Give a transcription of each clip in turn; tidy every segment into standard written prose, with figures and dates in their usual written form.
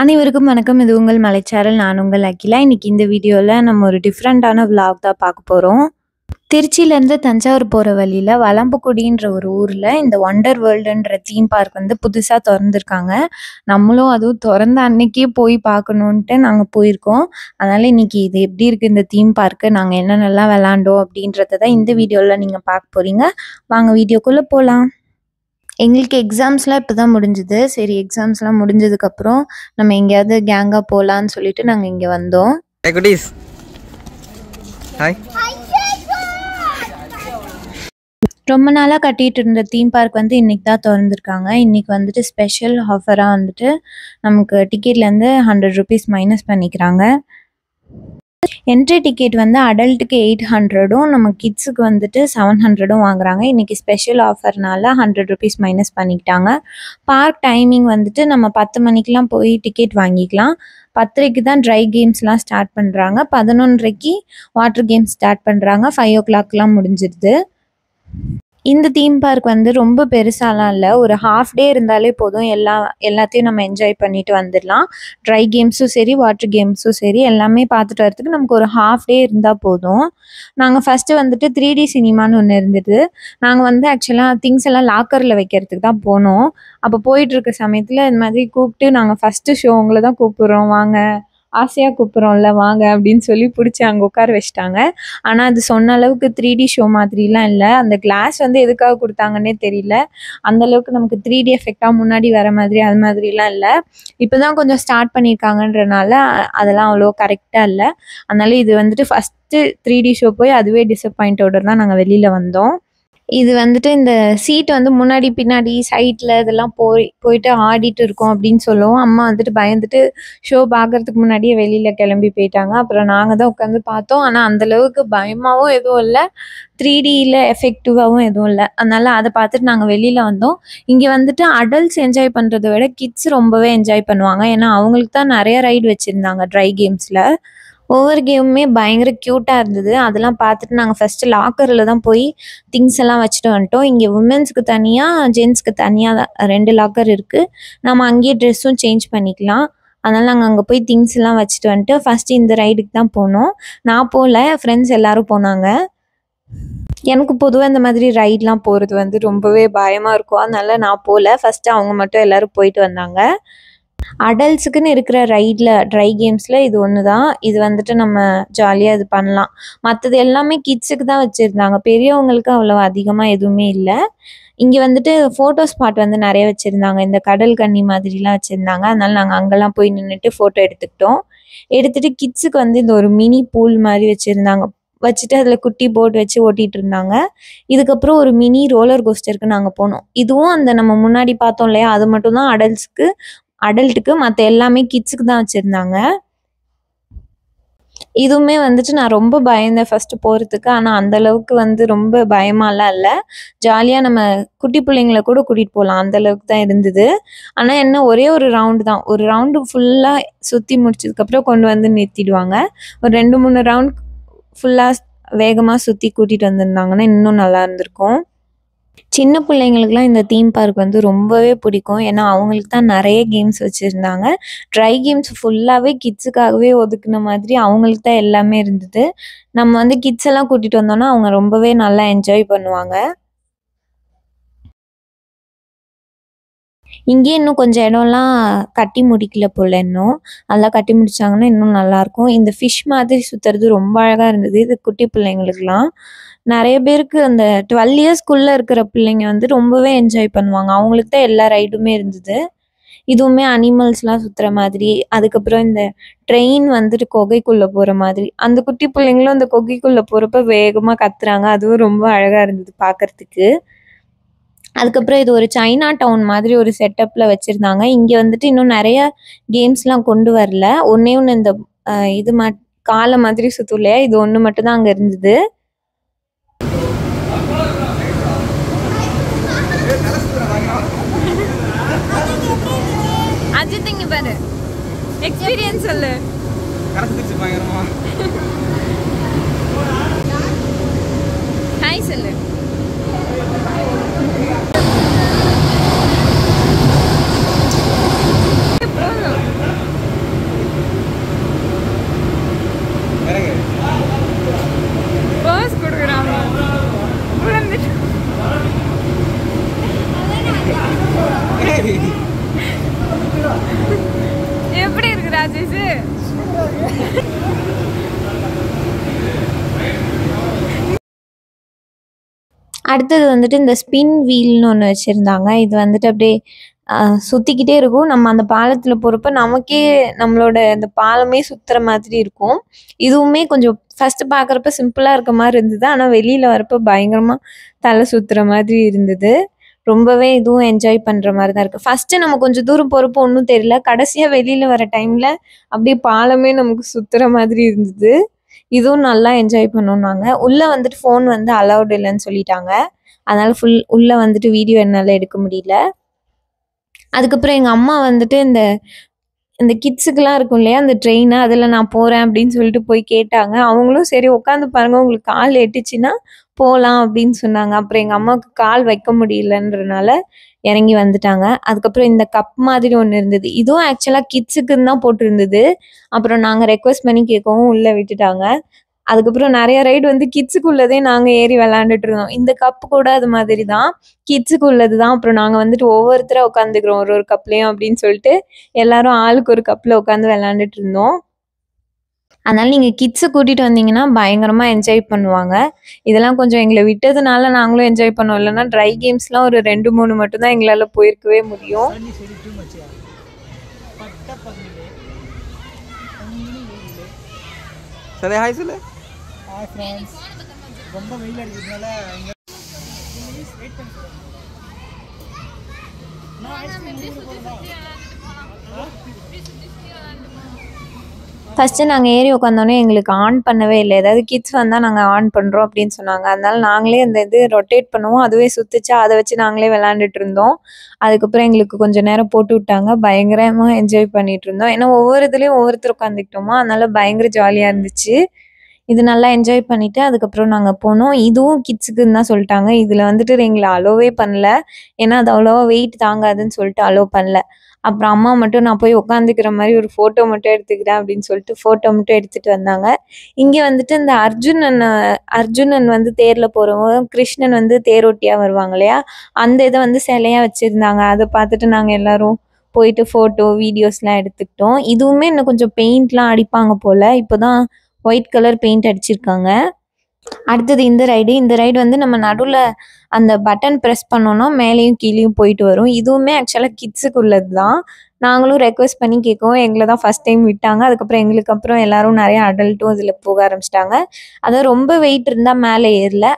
அனைவருக்கும் வணக்கம். இது உங்கள் மலைச்சாரல். நான் உங்கள் அகிலா. இன்னைக்கு இந்த வீடியோவில் நம்ம ஒரு டிஃப்ரெண்ட்டான விலாக் தான் பார்க்க போகிறோம். திருச்சியிலேருந்து தஞ்சாவூர் போகிற வழியில் வலம்புக்குடின்ற ஒரு ஊரில் இந்த ஒண்டர் வேர்ல்டுன்ற தீம் பார்க் வந்து புதுசாக திறந்துருக்காங்க. நம்மளும் அதுவும் திறந்த அன்னைக்கே போய் பார்க்கணுன்ட்டு நாங்கள் போயிருக்கோம். அதனால் இன்றைக்கி இது எப்படி இருக்குது இந்த தீம் பார்க்கு, நாங்கள் என்னென்னலாம் விளாண்டோம் அப்படின்றத தான் இந்த வீடியோவில் நீங்கள் பார்க்க போகிறீங்க. வாங்க வீடியோக்குள்ளே போகலாம். எங்களுக்கு எக்ஸாம்ஸ்லாம் இப்போ தான் முடிஞ்சுது. சரி, எக்ஸாம்ஸ்லாம் முடிஞ்சதுக்கப்புறம் நம்ம எங்கேயாவது கேங்காக போகலான்னு சொல்லிட்டு நாங்கள் இங்கே வந்தோம். குட்டீஸ் ஹாய். ரொம்ப நாளாக கட்டிகிட்டு இருந்த தீம் பார்க் வந்து இன்றைக்கி தான் திறந்துருக்காங்க. இன்றைக்கி வந்துட்டு ஸ்பெஷல் ஆஃபராக வந்துட்டு நமக்கு டிக்கெட்லேருந்து 100 rupees மைனஸ் பண்ணிக்கிறாங்க. என்ட்ரி டிக்கெட் வந்து அடல்ட்டுக்கு 800ம் நம்ம கிட்ஸுக்கு வந்துட்டு 700ம் வாங்குறாங்க. இன்றைக்கி ஸ்பெஷல் ஆஃபர்னால 100 rupees மைனஸ் பண்ணிக்கிட்டாங்க. பார்க் டைமிங் வந்துட்டு நம்ம 10 மணிக்கெலாம் போய் டிக்கெட் வாங்கிக்கலாம். 10:30க்கு தான் ட்ரை கேம்ஸ்லாம் ஸ்டார்ட் பண்ணுறாங்க. 11:30க்கு வாட்டர் கேம்ஸ் ஸ்டார்ட் பண்ணுறாங்க. 5 o'clockலாம் முடிஞ்சிடுது. இந்த தீம் பார்க் வந்து ரொம்ப பெருசாலாம் இல்லை. ஒரு ஹாஃப் டே இருந்தாலே போதும். எல்லாத்தையும் நம்ம என்ஜாய் பண்ணிட்டு வந்துடலாம். ட்ரை கேம்ஸும் சரி, வாட்டர் கேம்ஸும் சரி, எல்லாமே பார்த்துட்டு வரதுக்கு நமக்கு ஒரு ஹாஃப் டே இருந்தால் போதும். நாங்கள் ஃபஸ்ட்டு வந்துட்டு 3D சினிமான்னு ஒன்று இருந்தது. நாங்கள் வந்து ஆக்சுவலாக திங்ஸ் எல்லாம் லாக்கரில் வைக்கிறதுக்கு தான் போனோம். அப்போ போயிட்டுருக்க சமயத்தில் இந்த மாதிரி கூப்பிட்டு, நாங்கள் ஃபஸ்ட்டு ஷோ உங்களை தான் கூப்பிட்றோம், வாங்க, ஆசையாக கூப்பிட்றோம்ல வாங்க அப்படின்னு சொல்லி பிடிச்சி அங்கே உட்கார வச்சிட்டாங்க. ஆனால் அது சொன்ன அளவுக்கு 3D ஷோ மாதிரிலாம் இல்லை. அந்த கிளாஸ் வந்து எதுக்காக கொடுத்தாங்கன்னே தெரியல. அந்தளவுக்கு நமக்கு 3D எஃபெக்டாக முன்னாடி வர மாதிரி அது மாதிரிலாம் இல்லை. இப்போ தான் கொஞ்சம் ஸ்டார்ட் பண்ணியிருக்காங்கன்றனால அதெல்லாம் அவ்வளோ கரெக்டாக இல்லை. அதனால் இது வந்துட்டு ஃபஸ்ட்டு 3D ஷோ போய் அதுவே டிசப்பாயிண்டோட தான் நாங்கள் வெளியில் வந்தோம். இது வந்துட்டு இந்த சீட் வந்து முன்னாடி பின்னாடி சைட்டில் இதெல்லாம் போயிட்டு ஆடிட்டு இருக்கோம் அப்படின்னு சொல்லுவோம். அம்மா வந்துட்டு பயந்துட்டு ஷோ பார்க்குறதுக்கு முன்னாடியே வெளியில் கிளம்பி போயிட்டாங்க. அப்புறம் நாங்கள் தான் உட்காந்து பார்த்தோம். ஆனால் அந்தளவுக்கு பயமாகவும் எதுவும் இல்லை, 3Dயில் எஃபெக்டிவாகவும் எதுவும் இல்லை. அதனால் அதை பார்த்துட்டு நாங்கள் வெளியில் வந்தோம். இங்கே வந்துட்டு அடல்ட்ஸ் என்ஜாய் பண்ணுறதை விட கிட்ஸ் ரொம்பவே என்ஜாய் பண்ணுவாங்க. ஏன்னா அவங்களுக்கு தான் நிறைய ரைடு வச்சுருந்தாங்க ட்ரை கேம்ஸில். ஒவ்வொரு கேமுமே பயங்கர க்யூட்டாக இருந்தது. அதெல்லாம் பார்த்துட்டு நாங்கள் ஃபஸ்ட்டு லாக்கரில் தான் போய் திங்ஸ் எல்லாம் வச்சுட்டு வந்துட்டோம். இங்கே உமன்ஸ்க்கு தனியாக, ஜென்ஸ்க்கு தனியாக 2 லாக்கர் இருக்குது. நம்ம அங்கேயே ட்ரெஸ்ஸும் சேஞ்ச் பண்ணிக்கலாம். அதனால் நாங்கள் அங்கே போய் திங்ஸ் எல்லாம் வச்சுட்டு வந்துட்டு ஃபஸ்ட்டு இந்த ரைடுக்கு தான் போனோம். நான் போகல, ஃப்ரெண்ட்ஸ் எல்லோரும் போனாங்க. எனக்கு பொதுவாக இந்த மாதிரி ரைட்லாம் போகிறது வந்து ரொம்பவே பயமாக இருக்கும். அதனால் நான் போகல. ஃபஸ்ட்டு அவங்க மட்டும் எல்லோரும் போயிட்டு வந்தாங்க. அடல்ட்ஸுக்குன்னு இருக்கிற ட்ரை கேம்ஸில் இது ஒன்று தான். இது வந்துட்டு நம்ம ஜாலியாக இது பண்ணலாம். மற்றது எல்லாமே கிட்ஸுக்கு தான் வச்சுருந்தாங்க. பெரியவங்களுக்கு அவ்வளோ அதிகமாக எதுவுமே இல்லை. இங்கே வந்துட்டு ஃபோட்டோ ஸ்பாட் வந்து நிறைய வச்சுருந்தாங்க. இந்த கடல் கன்னி மாதிரிலாம் வச்சுருந்தாங்க. அதனால் நாங்கள் அங்கெல்லாம் போய் நின்றுட்டு ஃபோட்டோ எடுத்துகிட்டு கிட்ஸுக்கு வந்து இந்த ஒரு மினி பூல் மாதிரி வச்சுட்டு அதில் குட்டி போட் வச்சு ஓட்டிகிட்டு இருந்தாங்க. இதுக்கப்புறம் ஒரு மினி ரோலர் கோஸ்டருக்கு நாங்கள் போனோம். இதுவும் அந்த நம்ம முன்னாடி பார்த்தோம் இல்லையா, அது மட்டும்தான் அடல்ட்டுக்கு, மற்ற எல்லாமே கிட்ஸுக்கு தான் வச்சுருந்தாங்க. இதுவுமே வந்துட்டு நான் ரொம்ப பயந்தேன் ஃபஸ்ட்டு போகிறதுக்கு. ஆனால் அந்தளவுக்கு வந்து ரொம்ப பயமாலாம் இல்லை. ஜாலியாக நம்ம குட்டி பிள்ளைங்கள கூட கூட்டிகிட்டு போகலாம், அந்தளவுக்கு தான் இருந்தது. ஆனால் என்ன, ஒரே ஒரு ரவுண்டு தான். ஒரு ரவுண்டு ஃபுல்லாக சுற்றி முடிச்சதுக்கப்புறம் கொண்டு வந்து நிறுத்திடுவாங்க. ஒரு 2-3 ரவுண்ட் ஃபுல்லாக வேகமாக சுற்றி கூட்டிகிட்டு வந்திருந்தாங்கன்னா இன்னும் நல்லா இருந்திருக்கும். சின்ன பிள்ளைங்களுக்குலாம் இந்த தீம் பார்க் வந்து ரொம்பவே பிடிக்கும். ஏன்னா அவங்களுக்கு தான் நிறைய கேம்ஸ் வச்சுருந்தாங்க. ட்ரை கேம்ஸ் ஃபுல்லாகவே கிட்ஸுக்காகவே ஒதுக்குன மாதிரி அவங்களுக்கு தான் எல்லாமே இருந்தது. நம்ம வந்து கிட்ஸ் எல்லாம் கூட்டிகிட்டு வந்தோம்னா அவங்க ரொம்பவே நல்லா என்ஜாய் பண்ணுவாங்க. இங்கேயே இன்னும் கொஞ்சம் இடம்லாம் கட்டி முடிக்கல போல். அதெல்லாம் கட்டி முடிச்சாங்கன்னா இன்னும் நல்லாயிருக்கும். இந்த ஃபிஷ் மாதிரி சுற்றுறது ரொம்ப அழகாக இருந்தது. இது குட்டி பிள்ளைங்களுக்குலாம். நிறைய பேருக்கு அந்த 12 இயர்ஸ்க்குள்ளே இருக்கிற பிள்ளைங்க வந்து ரொம்பவே என்ஜாய் பண்ணுவாங்க. அவங்களுக்கு தான் எல்லா ரைடுமே இருந்தது. இதுவுமே அனிமல்ஸ்லாம் சுற்றுற மாதிரி. அதுக்கப்புறம் இந்த ட்ரெயின் வந்துட்டு குகைக்குள்ளே போகிற மாதிரி. அந்த குட்டி பிள்ளைங்களும் அந்த குகைக்குள்ளே போகிறப்ப வேகமாக கத்துறாங்க. அதுவும் ரொம்ப அழகாக இருந்தது பார்க்குறதுக்கு. அதுக்கப்புறம் இது ஒரு சைனா டவுன் மாதிரி ஒரு செட்டப்பில் வச்சுருந்தாங்க. இங்கே வந்துட்டு இன்னும் நிறைய கேம்ஸ்லாம் கொண்டு வரல. ஒன்று இந்த இது காலை மாதிரி சுற்றும் இல்லையா, இது ஒன்று மட்டும்தான் அங்கே இருந்தது. அஜித் இங்கே பாரு, எக்ஸ்பீரியன்ஸ் சொல்லு. ஹாய் சொல்லு. அடுத்தது வந்துட்டு இந்த ஸ்பின் வீல்னு ஒன்று வச்சுருந்தாங்க. இது வந்துட்டு அப்படியே சுற்றிக்கிட்டே இருக்கும். நம்ம அந்த பாலத்தில் போகிறப்ப நமக்கே நம்மளோட இந்த பாலமே சுற்றுற மாதிரி இருக்கும். இதுவுமே கொஞ்சம் ஃபஸ்ட்டு பார்க்குறப்ப சிம்பிளாக இருக்க மாதிரி இருந்தது. ஆனால் வெளியில் வரப்போ பயங்கரமாக தலை சுற்றுற மாதிரி இருந்தது. ரொம்பவே இதுவும் என்ஜாய் பண்ணுற மாதிரி தான் இருக்குது. ஃபஸ்ட்டு நம்ம கொஞ்சம் தூரம் போகிறப்போ ஒன்றும் தெரியல. கடைசியாக வெளியில் வர டைமில் அப்படியே பாலமே நமக்கு சுற்றுற மாதிரி இருந்தது. இதுவும் நல்லா என்ஜாய் பண்ணோம் நாங்கள். உள்ளே வந்துட்டு ஃபோன் வந்து அலௌட் இல்லைன்னு சொல்லிட்டாங்க. அதனால் உள்ளே வந்துட்டு வீடியோ என்னால் எடுக்க முடியல. அதுக்கப்புறம் எங்கள் அம்மா வந்துட்டு இந்த கிட்ஸுக்கெல்லாம் இருக்கும் இல்லையா அந்த ட்ரெயினு, அதில் நான் போகிறேன் அப்படின்னு சொல்லிட்டு போய் கேட்டாங்க. அவங்களும் சரி உட்காந்து பாருங்கள், உங்களுக்கு கால் எட்டுச்சுன்னா போகலாம் அப்படின்னு சொன்னாங்க. அப்புறம் எங்கள் அம்மாவுக்கு கால் வைக்க முடியலன்றனால இறங்கி வந்துட்டாங்க. அதுக்கப்புறம் இந்த கப் மாதிரி ஒன்று இருந்தது. இதுவும் ஆக்சுவலாக கிட்ஸுக்குன்னு தான் போட்டிருந்தது. அப்புறம் நாங்கள் ரெக்வஸ்ட் பண்ணி கேட்கவும் உள்ளே விட்டுட்டாங்க. அதுக்கப்புறம் நிறைய ரைடு வந்து கிட்ஸுக்கு உள்ளதே நாங்கள் ஏறி விளாண்டுட்டு இருந்தோம். இந்த கப்பு கூட அது மாதிரி தான், கிட்ஸுக்கு உள்ளது தான். அப்புறம் நாங்கள் வந்துட்டு ஒவ்வொருத்தராக உட்காந்துக்கிறோம் ஒரு கப்லேயும் அப்படின்னு சொல்லிட்டு எல்லாரும் ஆளுக்கு ஒரு கப்பில் உட்காந்து விளாண்டுட்டு இருந்தோம். அதனால் நீங்கள் கிட்ஸை கூட்டிகிட்டு வந்தீங்கன்னா பயங்கரமாக என்ஜாய் பண்ணுவாங்க. இதெல்லாம் கொஞ்சம் எங்களை விட்டதுனால நாங்களும் என்ஜாய் பண்ணோம். இல்லைன்னா ட்ரை கேம்ஸ்லாம் ஒரு 2-3 மட்டும்தான் எங்களால் போயிருக்கவே முடியும். சரி ஹாய் சொல்லு. Hi friends. ரொம்ப வெயில் அடிக்கிறதுனால ஃபஸ்ட்டு நாங்கள் ஏறி உட்காந்தோன்னே எங்களுக்கு ஆன் பண்ணவே இல்லை. ஏதாவது கிட்ஸ் வந்தால் நாங்கள் ஆன் பண்ணுறோம் அப்படின்னு சொன்னாங்க. அதனால நாங்களே அந்த இது ரொட்டேட் பண்ணுவோம், அதுவே சுற்றுச்சா அதை வச்சு நாங்களே விளாண்டுட்டு இருந்தோம். அதுக்கப்புறம் எங்களுக்கு கொஞ்சம் நேரம் போட்டு விட்டாங்க. பயங்கரமாக என்ஜாய் பண்ணிகிட்டு இருந்தோம். ஏன்னா ஒவ்வொரு இதுலேயும் ஒவ்வொருத்தர் உட்காந்துக்கிட்டோமா, அதனால பயங்கர ஜாலியாக இருந்துச்சு. இது நல்லா என்ஜாய் பண்ணிவிட்டு அதுக்கப்புறம் நாங்கள் போனோம். இதுவும் கிட்ஸுக்குன்னு தான் சொல்லிட்டாங்க. இதில் வந்துட்டு எங்களை அலோவே பண்ணல. ஏன்னா அது அவ்வளோவா வெயிட் தாங்காதுன்னு சொல்லிட்டு அலோவ் பண்ணல. அப்புறம் அம்மா மட்டும் நான் போய் உட்காந்துக்கிற மாதிரி ஒரு ஃபோட்டோ மட்டும் எடுத்துக்கிறேன் அப்படின்னு சொல்லிட்டு ஃபோட்டோ மட்டும் எடுத்துகிட்டு வந்தாங்க. இங்கே வந்துட்டு இந்த அர்ஜுனன் வந்து தேரில் போகிறவங்க, கிருஷ்ணன் வந்து தேரோட்டியாக வருவாங்க இல்லையா, அந்த இதை வந்து சிலையாக வச்சுருந்தாங்க. அதை பார்த்துட்டு நாங்கள் எல்லோரும் போயிட்டு ஃபோட்டோ வீடியோஸ்லாம் எடுத்துக்கிட்டோம். இதுவுமே இன்னும் கொஞ்சம் பெயிண்ட்லாம் அடிப்பாங்க போல். இப்போ தான் ஒயிட் கலர் பெயிண்ட் அடிச்சிருக்காங்க. அடுத்தது இந்த ரைடு வந்து நம்ம நடுவில் அந்த பட்டன் ப்ரெஸ் பண்ணோன்னா மேலேயும் கீழேயும் போயிட்டு வரும். இதுவுமே ஆக்சுவலாக கிட்ஸுக்கு உள்ளது தான். நாங்களும் ரெக்வஸ்ட் பண்ணி கேட்கவும் எங்களை தான் ஃபஸ்ட் டைம் விட்டாங்க. அதுக்கப்புறம் அப்புறம் எல்லோரும் நிறைய அடல்ட்டும் இதில் போக ஆரம்பிச்சிட்டாங்க. அதாவது ரொம்ப வெயிட் இருந்தால் மேலே ஏறல.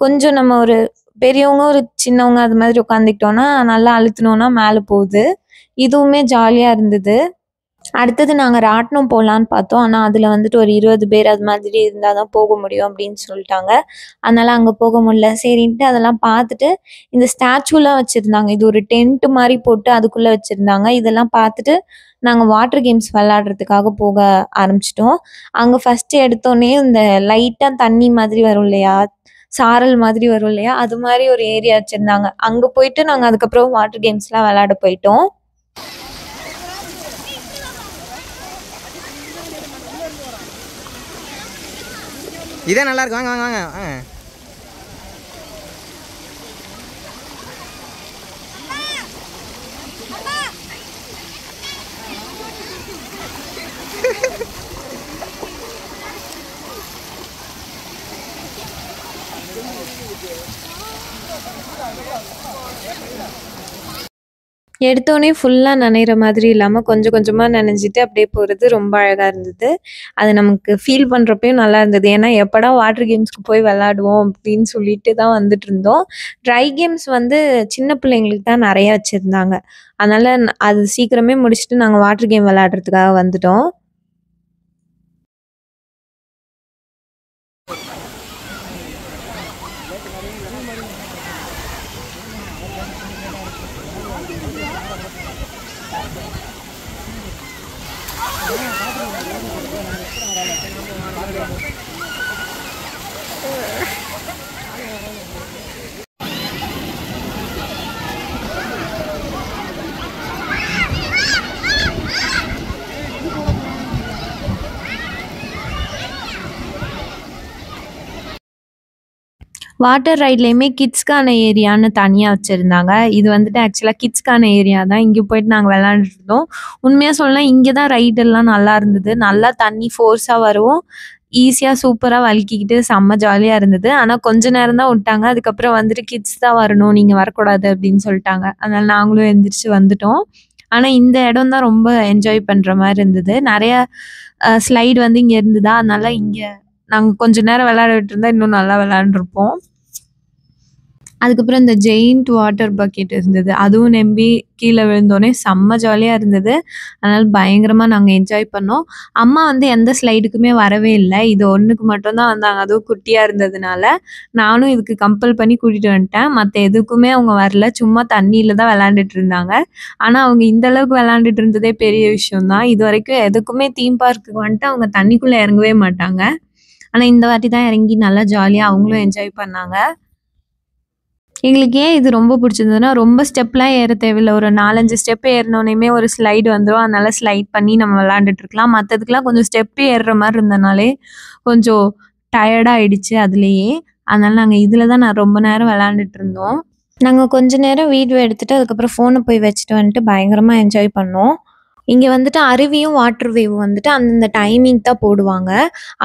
கொஞ்சம் நம்ம ஒரு பெரியவங்க ஒரு சின்னவங்க அது மாதிரி உட்காந்துக்கிட்டோன்னா நல்லா அழுத்தினோன்னா மேலே போகுது. இதுவுமே ஜாலியாக இருந்தது. அடுத்தது நாங்கள் ராட்டினம் போகலான்னு பார்த்தோம். ஆனால் அதில் வந்துட்டு ஒரு 20 பேர் அது மாதிரி இருந்தால் தான் போக முடியும் அப்படின்னு சொல்லிட்டாங்க. அதனால் அங்கே போக முடியல. சரின்ட்டு அதெல்லாம் பார்த்துட்டு இந்த ஸ்டாச்சுலாம் வச்சுருந்தாங்க. இது ஒரு டென்ட்டு மாதிரி போட்டு அதுக்குள்ளே வச்சுருந்தாங்க. இதெல்லாம் பார்த்துட்டு நாங்கள் வாட்டர் கேம்ஸ் விளாட்றதுக்காக போக ஆரம்பிச்சிட்டோம். அங்கே ஃபஸ்ட்டு எடுத்தோடனே இந்த லைட்டாக தண்ணி மாதிரி வரும் இல்லையா, சாரல் மாதிரி வரும் இல்லையா, அது மாதிரி ஒரு ஏரியா வச்சுருந்தாங்க. அங்கே போயிட்டு நாங்கள் அதுக்கப்புறம் வாட்டர் கேம்ஸ்லாம் விளாட போயிட்டோம். இதே நல்லா இருக்கு. வாங்க வாங்க வாங்க வாங்க. எடுத்தோடனே ஃபுல்லாக நனைகிற மாதிரி இல்லாமல் கொஞ்சம் கொஞ்சமாக நனைஞ்சிட்டு அப்படியே போகிறது ரொம்ப அழகாக இருந்தது. அது நமக்கு ஃபீல் பண்ணுறப்பையும் நல்லா இருந்தது. ஏன்னா எப்படா வாட்டர் கேம்ஸ்க்கு போய் விளாடுவோம் அப்படின்னு சொல்லிட்டு தான் வந்துட்டு இருந்தோம். ட்ரை கேம்ஸ் வந்து சின்ன பிள்ளைங்களுக்கு தான் நிறையா வச்சுருந்தாங்க. அதனால் அது சீக்கிரமே முடிச்சுட்டு நாங்கள் வாட்டர் கேம் விளாட்றதுக்காக வந்துட்டோம். வாட்டர் ரைட்லேயுமே கிட்ஸ்க்கான ஏரியான்னு தனியாக வச்சுருந்தாங்க. இது வந்துட்டு ஆக்சுவலாக கிட்ஸ்க்கான ஏரியா தான். இங்கே போயிட்டு நாங்கள் விளாண்டுட்டு இருந்தோம். உண்மையாக சொல்லலாம் இங்கே தான் ரைடெல்லாம் நல்லா இருந்தது. நல்லா தண்ணி ஃபோர்ஸாக வரும். ஈஸியாக சூப்பராக வழுக்கிக்கிட்டு செம்ம ஜாலியாக இருந்தது. ஆனால் கொஞ்ச நேரம் தான் விட்டாங்க. அதுக்கப்புறம் வந்துட்டு கிட்ஸ் தான் வரணும், நீங்கள் வரக்கூடாது அப்படின்னு சொல்லிட்டாங்க. அதனால் நாங்களும் எந்திரிச்சு வந்துட்டோம். ஆனால் இந்த இடம் தான் ரொம்ப என்ஜாய் பண்ணுற மாதிரி இருந்தது. நிறைய ஸ்லைடு வந்து இங்கே இருந்ததா, அதனால இங்கே நாங்கள் கொஞ்ச நேரம் விளையாட விட்டுருந்தா இன்னும் நல்லா விளையாண்டுருப்போம். அதுக்கப்புறம் இந்த ஜெயிண்ட் வாட்டர் பக்கெட் இருந்தது. அதுவும் நம்பி கீழே விழுந்தோடனே செம்ம ஜாலியாக இருந்தது. அதனால் பயங்கரமாக நாங்கள் என்ஜாய் பண்ணோம். அம்மா வந்து எந்த ஸ்லைடுக்குமே வரவே இல்லை. இது ஒன்றுக்கு மட்டும்தான் வந்தாங்க. அதுவும் குட்டியாக இருந்ததுனால நானும் இதுக்கு கம்பல் பண்ணி கூட்டிகிட்டு வந்துட்டேன். மற்ற எதுக்குமே அவங்க வரல. சும்மா தண்ணியில் தான் விளையாண்டுட்டு இருந்தாங்க. ஆனால் அவங்க இந்தளவுக்கு விளையாண்டுட்டு இருந்ததே பெரிய விஷயம்தான். இது வரைக்கும் எதுக்குமே தீம் பார்க்குக்கு வந்துட்டு அவங்க தண்ணிக்குள்ளே இறங்கவே மாட்டாங்க. ஆனால் இந்த வாட்டி தான் இறங்கி நல்லா ஜாலியாக அவங்களும் என்ஜாய் பண்ணாங்க. எங்களுக்கு ஏன் இது ரொம்ப பிடிச்சிருந்ததுன்னா, ரொம்ப ஸ்டெப்லாம் ஏற தேவையில்ல. ஒரு 4, 5 ஸ்டெப் ஏறினோனையுமே ஒரு ஸ்லைடு வந்துரும். அதனால ஸ்லைட் பண்ணி நம்ம விளையாண்டுட்டு இருக்கலாம். மற்றதுக்கெலாம் கொஞ்சம் ஸ்டெப்பு ஏறுற மாதிரி இருந்தனாலே கொஞ்சம் டயர்டாக ஆயிடுச்சு அதுலேயே. அதனால நாங்கள் இதில் தான் ரொம்ப நேரம் விளையாண்டுட்டு இருந்தோம். நாங்கள் கொஞ்ச நேரம் வீடியோ எடுத்துகிட்டு அதுக்கப்புறம் ஃபோனை போய் வச்சுட்டு வந்துட்டு பயங்கரமாக என்ஜாய் பண்ணோம். இங்கே வந்துட்டு அருவியும் வாட்டர் வேவும் வந்துட்டு அந்தந்த டைமிங் தான் போடுவாங்க.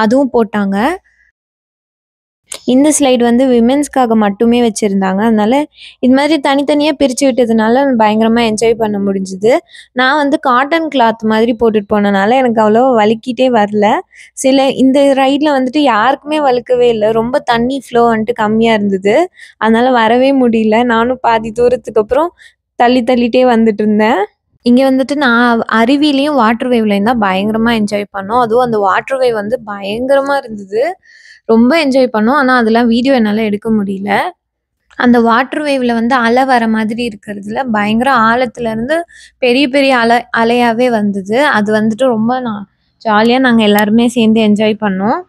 அதுவும் போட்டாங்க. இந்த ஸ்லைடு வந்து விமென்ஸ்க்காக மட்டுமே வச்சுருந்தாங்க. அதனால இது மாதிரி தனித்தனியாக பிரித்து விட்டதுனால பயங்கரமாக என்ஜாய் பண்ண முடிஞ்சுது. நான் வந்து காட்டன் கிளாத் மாதிரி போட்டுட்டு போனனால எனக்கு அவ்வளோ வலிக்கிட்டே வரல. இந்த ரைடில் வந்துட்டு யாருக்குமே வழுக்கவே இல்லை. ரொம்ப தண்ணி ஃப்ளோ வந்துட்டு கம்மியாக இருந்தது. அதனால் வரவே முடியல. நானும் பாதி தூரத்துக்கு அப்புறம் தள்ளிட்டே வந்துட்டு இருந்தேன். இங்கே வந்துட்டு நான் அருவிலையும் வாட்டர் வேவ்லையும் தான் பயங்கரமாக என்ஜாய் பண்ணோம். அதுவும் அந்த வாட்டர் வேவ் வந்து பயங்கரமாக இருந்தது. ரொம்ப என்ஜாய் பண்ணோம். ஆனால் அதெல்லாம் வீடியோ என்னால் எடுக்க முடியல. அந்த வாட்டர் வேவ்ல வந்து அலை வர மாதிரி இருக்கிறதுல பயங்கர ஆழத்துலேருந்து பெரிய பெரிய அலையாகவே வந்தது. அது வந்துட்டு ரொம்ப ஜாலியாக நாங்கள் எல்லாருமே சேர்ந்து என்ஜாய் பண்ணோம்.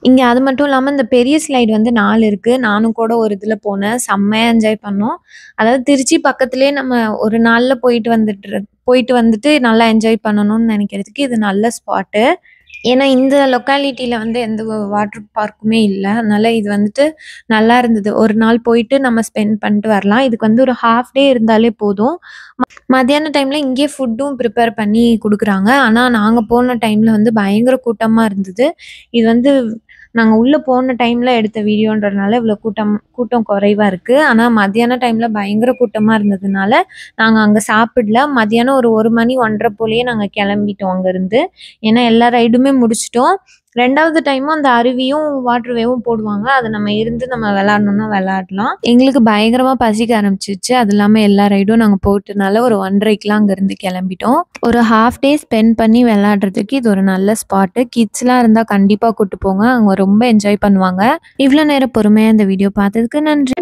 இங்கே அது மட்டும் இல்லாமல் இந்த பெரிய ஸ்லைடு வந்து 4 இருக்குது. நானும் கூட ஒரு இதில் போனேன். செம்மையாக என்ஜாய் பண்ணோம். அதாவது திருச்சி பக்கத்துலேயே நம்ம ஒரு நாளில் போயிட்டு வந்துட்டு நல்லா என்ஜாய் பண்ணணும்னு நினைக்கிறதுக்கு இது நல்ல ஸ்பாட்டு. ஏன்னா இந்த லொக்காலிட்டியில் வந்து எந்த வாட்டர் பார்க்குமே இல்லை. அதனால இது வந்துட்டு நல்லா இருந்தது. ஒரு நாள் போயிட்டு நம்ம ஸ்பெண்ட் பண்ணிட்டு வரலாம். இதுக்கு வந்து ஒரு ஹாஃப் டே இருந்தாலே போதும். மத்தியான டைமில் இங்கேயே ஃபுட்டும் ப்ரிப்பேர் பண்ணி கொடுக்குறாங்க. ஆனால் நாங்கள் போன டைமில் வந்து பயங்கர கூட்டமாக இருந்தது. இது வந்து நாங்கள் உள்ளே போன டைமில் எடுத்த வீடியோன்றதுனால இவ்வளோ கூட்டம் குறைவாக இருக்குது. ஆனால் மத்தியான டைமில் பயங்கர கூட்டமாக இருந்ததுனால நாங்கள் அங்கே சாப்பிடல. மத்தியானம் ஒரு 1 மணி 1:30 போலேயே நாங்கள் கிளம்பிட்டோம் அங்கேருந்து. ஏன்னா எல்லா ரைடுமே முடிச்சிட்டோம். 2வது டைமும் அந்த அருவியும் வாட்டர் வேவும் போடுவாங்க. அதை நம்ம விளையாடணும்னா விளையாடலாம். எங்களுக்கு பயங்கரமாக பசிக்க ஆரம்பிச்சிச்சு. அது இல்லாமல் எல்லா ரைடும் நாங்கள் போட்டதுனால ஒரு 1:30க்கெலாம் அங்கேருந்து கிளம்பிட்டோம். ஒரு ஹாஃப் டே ஸ்பெண்ட் பண்ணி விளையாடுறதுக்கு இது ஒரு நல்ல ஸ்பாட்டு. கிட்ஸ்லாம் இருந்தால் கண்டிப்பாக கூப்பிட்டு போங்க. அவங்க ரொம்ப என்ஜாய் பண்ணுவாங்க. இவ்வளோ நேரம் பொறுமையாக இந்த வீடியோ பார்த்ததுக்கு நன்றி.